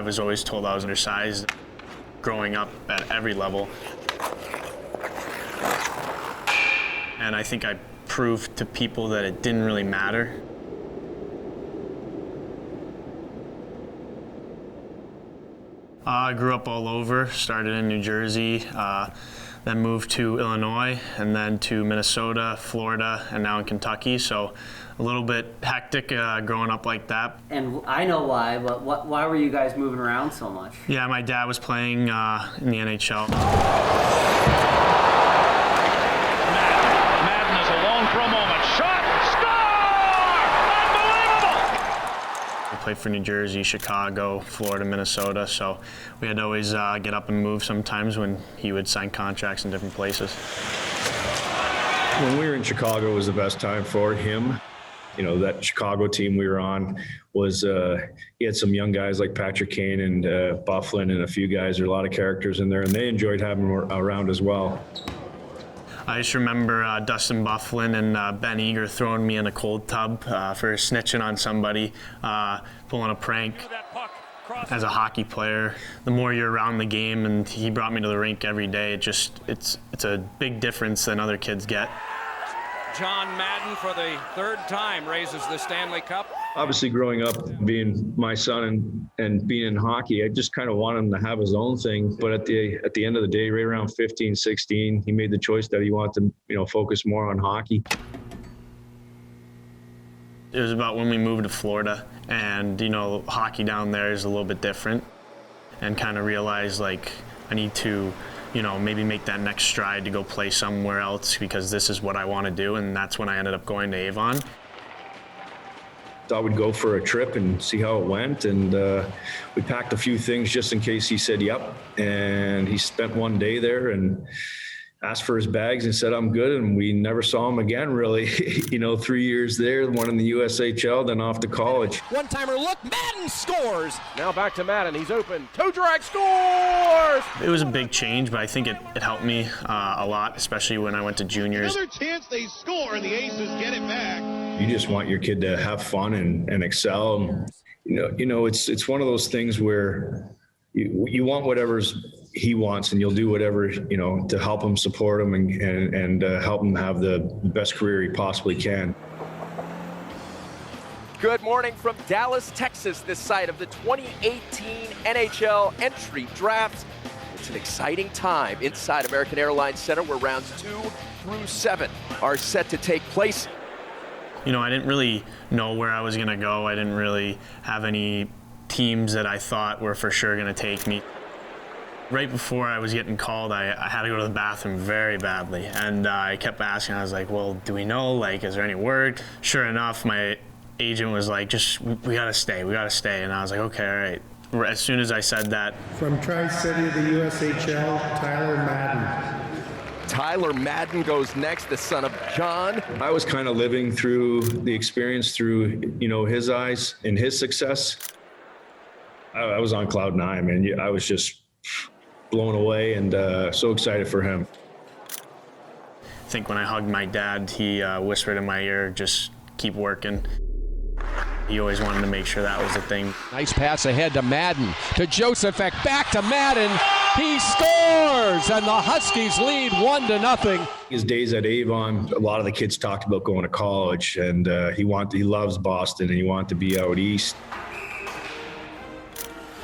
I was always told I was undersized growing up at every level. And I think I proved to people that it didn't really matter. I grew up all over, started in New Jersey, then moved to Illinois, and then to Minnesota, Florida, and now in Kentucky. So a little bit hectic growing up like that. And I know why, but why were you guys moving around so much? Yeah, my dad was playing in the NHL. Madden is alone for a moment. Shot! Score! Unbelievable! I played for New Jersey, Chicago, Florida, Minnesota, so we had to always get up and move sometimes when he would sign contracts in different places. When we were in Chicago was the best time for him. You know, that Chicago team we were on was, he had some young guys like Patrick Kane and Byfuglien and a few guys. There were a lot of characters in there, and they enjoyed having him around as well. I just remember Dustin Byfuglien and Ben Eager throwing me in a cold tub for snitching on somebody, pulling a prank. As a hockey player, the more you're around the game, and he brought me to the rink every day, it's a big difference than other kids get. John Madden, for the third time, raises the Stanley Cup. Obviously, growing up, being my son and being in hockey, I just kind of wanted him to have his own thing. But at the end of the day, right around 15, 16, he made the choice that he wanted to, focus more on hockey. It was about when we moved to Florida, and hockey down there is a little bit different, and kind of realized like I need to maybe make that next stride to go play somewhere else, because this is what I want to do. And that's when I ended up going to Avon. Thought we'd go for a trip and see how it went, and we packed a few things just in case he said yep. And he spent one day there and asked for his bags and said, I'm good. And we never saw him again, really. 3 years there, one in the USHL, then off to college. One-timer look, Madden scores! Now back to Madden, he's open, toe drag, scores! It was a big change, but I think it helped me a lot, especially when I went to juniors. Another chance they score, and the Aces get it back. You just want your kid to have fun and excel. It's one of those things where you want whatever's he wants, and you'll do whatever, to help him, support him, and help him have the best career he possibly can. Good morning from Dallas, Texas, this site of the 2018 NHL entry draft. It's an exciting time inside American Airlines Center, where rounds 2 through 7 are set to take place. I didn't really know where I was going to go. I didn't really have any teams that I thought were for sure going to take me. Right before I was getting called, I had to go to the bathroom very badly. And I kept asking, I was like, well, do we know? Is there any word? Sure enough, my agent was like, we got to stay. And I was like, okay, all right. As soon as I said that. From Tri-City of the USHL, Tyler Madden. Tyler Madden goes next, the son of John. I was kind of living through the experience through, his eyes and his success. I was on cloud nine, man. I was just blown away and so excited for him. I think when I hugged my dad, he whispered in my ear, just keep working. He always wanted to make sure that was the thing. Nice pass ahead to Madden, to Josefek, back to Madden. He scores, and the Huskies lead 1-0. His days at Avon, a lot of the kids talked about going to college, and he loves Boston, and he wanted to be out east.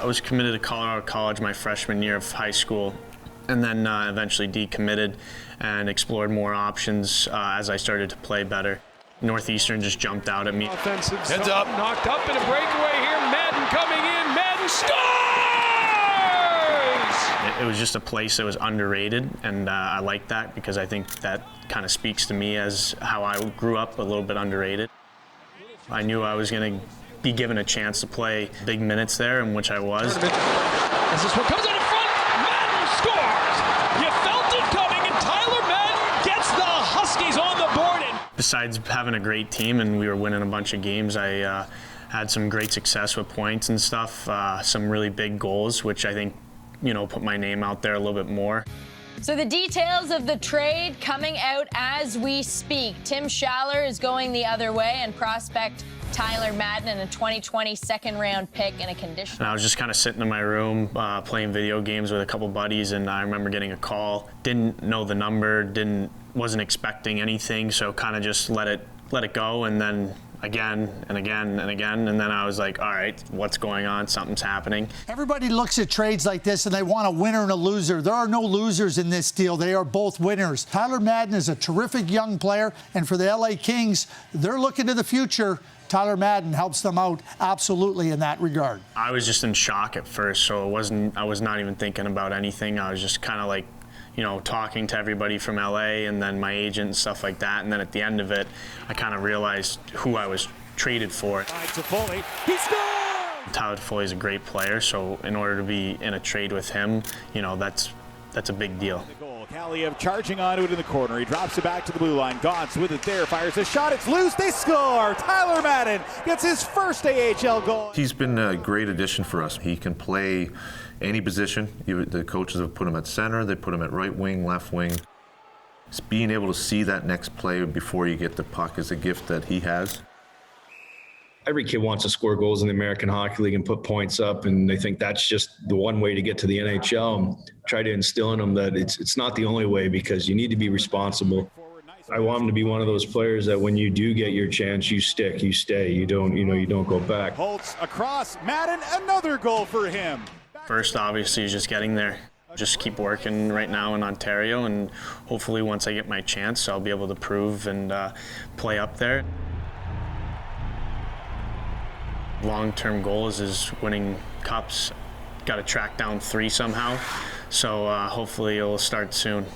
I was committed to Colorado College my freshman year of high school, and then eventually decommitted and explored more options as I started to play better. Northeastern just jumped out at me. Offensive heads up, knocked up in a breakaway here. Madden coming in. Madden scores! It was just a place that was underrated, and I like that because I think that kind of speaks to me as how I grew up, a little bit underrated. I knew I was going to be given a chance to play big minutes there, in which I was. As this one comes out in front, Madden scores! You felt it coming, and Tyler Madden gets the Huskies on the board. Besides having a great team and we were winning a bunch of games, I had some great success with points and stuff, some really big goals, which I think, put my name out there a little bit more. So the details of the trade coming out as we speak. Tim Schaller is going the other way, and prospect Tyler Madden in a 2020 second-round pick in a condition. And I was just kind of sitting in my room playing video games with a couple buddies, and I remember getting a call. Didn't know the number, wasn't expecting anything, so kind of just let it go, and then again and again and again, and then I was like, all right, what's going on? Something's happening. Everybody looks at trades like this and they want a winner and a loser. There are no losers in this deal. They are both winners. Tyler Madden is a terrific young player, and for the LA Kings, they're looking to the future. Tyler Madden helps them out absolutely in that regard. I was just in shock at first, so I was not even thinking about anything. I was just kind of like, talking to everybody from LA and then my agent and stuff like that. And then at the end of it, I kind of realized who I was traded for. Toffoli, he scores! Tyler Toffoli is a great player, so in order to be in a trade with him, that's a big deal. Kaliev charging onto it in the corner. He drops it back to the blue line. Gauntz with it there, fires a shot. It's loose. They score. Tyler Madden gets his first AHL goal. He's been a great addition for us. He can play any position. The coaches have put him at center. They put him at right wing, left wing. Just being able to see that next play before you get the puck is a gift that he has. Every kid wants to score goals in the American Hockey League and put points up, and they think that's just the one way to get to the NHL. Try to instill in them that it's not the only way, because you need to be responsible. I want him to be one of those players that when you do get your chance, you stick, you stay, you don't go back. Holtz across, Madden, another goal for him. First, obviously, is just getting there. Just keep working right now in Ontario, and hopefully once I get my chance, I'll be able to prove and play up there. Long-term goals is winning cups. Got to track down 3 somehow, so hopefully it'll start soon.